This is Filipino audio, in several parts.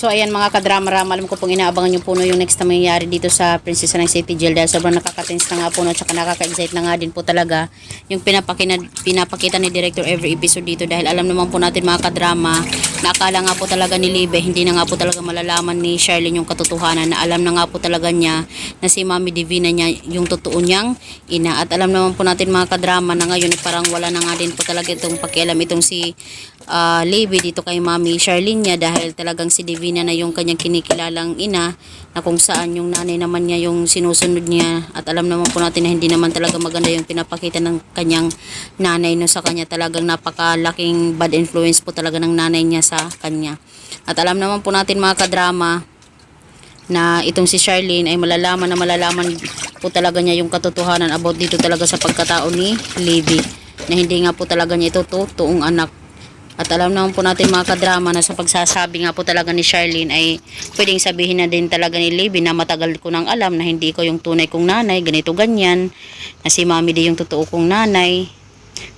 So ayan mga kadrama-rama, alam ko pong inaabangan yung puno yung next na mangyayari dito sa Prinsesa ng City Jail dahil sobrang nakaka-tense na nga puno at saka nakaka-excite na nga din po talaga yung pinapakita ni Director every episode dito dahil alam naman po natin mga kadrama na akala nga po talaga ni Libe hindi na nga po talaga malalaman ni Charlene yung katotohanan na alam na nga po talaga niya na si Mami Divina niya yung totoo niyang ina at alam naman po natin mga kadrama na ngayon parang wala na nga din po talaga itong pakialam itong si Libby dito kay Mami Charlene niya dahil talagang si Divina na yung kanyang kinikilalang ina na kung saan yung nanay naman niya yung sinusunod niya at alam naman po natin na hindi naman talaga maganda yung pinapakita ng kanyang nanay no sa kanya talagang napakalaking bad influence po talaga ng nanay niya sa kanya at alam naman po natin mga kadrama na itong si Charlene ay malalaman po talaga niya yung katotohanan about dito talaga sa pagkatao ni Libby na hindi nga po talaga niya ito totoong anak. At alam naman po natin mga kadrama na sa pagsasabi nga po talaga ni Charlene ay pwedeng sabihin na din talaga ni Libby na matagal ko nang alam na hindi ko yung tunay kong nanay, ganito ganyan, na si Mami di yung totoo kong nanay.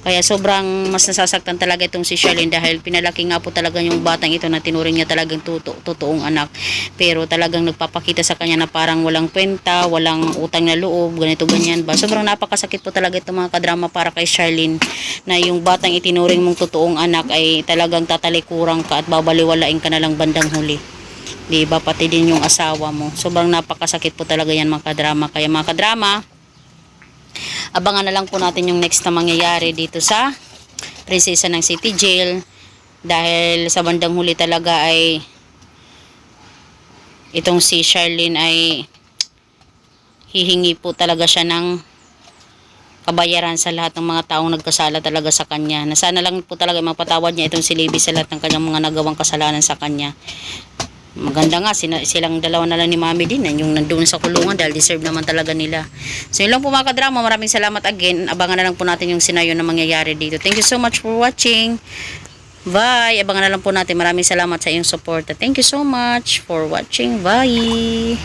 Kaya sobrang mas nasasaktan talaga itong si Charlene dahil pinalaki nga po talaga yung batang ito na tinuring niya talagang totoong anak. Pero talagang nagpapakita sa kanya na parang walang kwenta, walang utang na loob, ganito ganyan ba. Sobrang napakasakit po talaga ito mga kadrama para kay Charlene na yung batang itinuring mong totoong anak ay talagang tatalikuran ka at babaliwalain ka na lang bandang huli. Diba? Pati din yung asawa mo. Sobrang napakasakit po talaga yan mga kadrama. Kaya mga kadrama, abangan na lang po natin yung next na mangyayari dito sa Prinsesa ng City Jail dahil sa bandang huli talaga ay itong si Charlene ay hihingi po talaga siya ng kabayaran sa lahat ng mga taong nagkasala talaga sa kanya na sana lang po talaga mapatawad niya itong si Libby sa lahat ng kanyang mga nagawang kasalanan sa kanya. Maganda nga silang dalawa na lang ni Mami din yung nandoon sa kulungan dahil deserve naman talaga nila. So yun lang po mga kadrama, maraming salamat again. Abangan na lang po natin yung senaryo na mangyayari dito. Thank you so much for watching. Bye. Abangan na lang po natin. Maraming salamat sa iyong support. Thank you so much for watching. Bye.